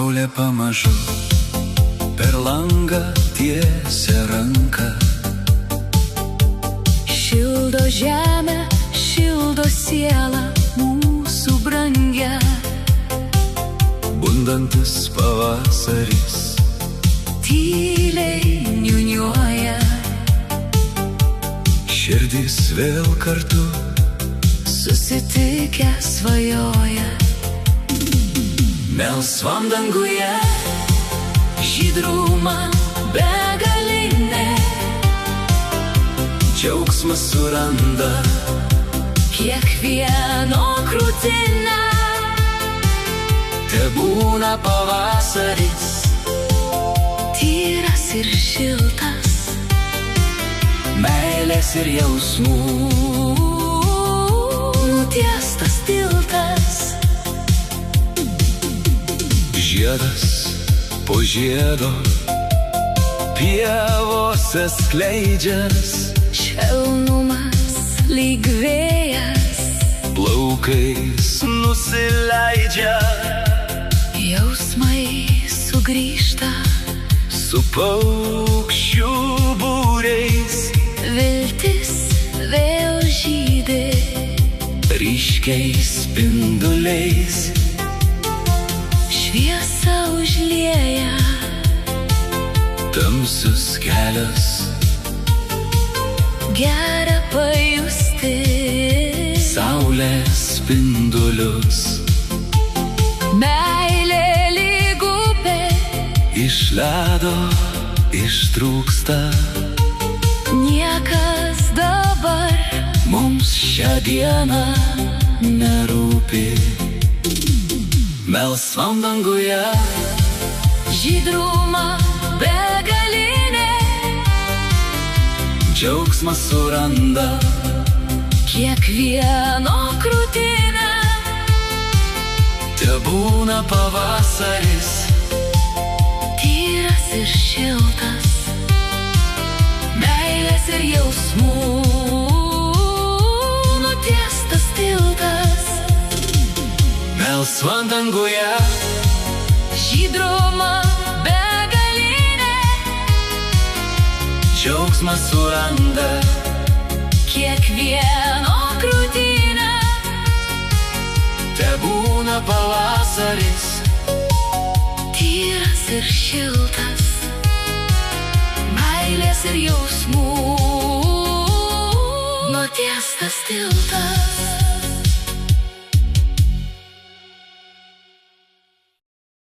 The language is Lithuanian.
Saulė pamažu per langą tiesia ranką. Šildo žemę, šildo sielą mūsų brangia. Bundantis pavasaris tyliai niūniuoja. Širdys vėl kartu susitikę svajoja. Melsvam danguje žydrumą begalinę. Džiaugsmas suranda kiekvieno krūtinę. Tebūna pavasaris tyras ir šiltas, meilės ir jausmų nutiestas tiltas. Žiedas po žiedo pievose skleidžias. Švelnumas lyg vėjas Plaukais nusileidžia. jausmai sugrįžta Su paukščių būriais viltis vėl žydi. ryškiais spinduliais Šviesa užlieja tamsius kelias. gera pajusti Saulės spindulius meilė lyg upė. iš ledo ištrūksta. Niekas dabar Mums šią dieną nerūpi. Melsvam danguje žydrumą begalinę. džiaugsmas suranda Kiekvieno krūtinę. Tebūna pavasaris Tyras ir šiltas, meilės ir jausmų nutiestas tiltas. melsvam danguje Žydrumą begalinę. džiaugsmas suranda Kiekvieno krūtinę. Tebūna pavasaris Tyras ir šiltas, meilės ir jausmų nutiestas tiltas.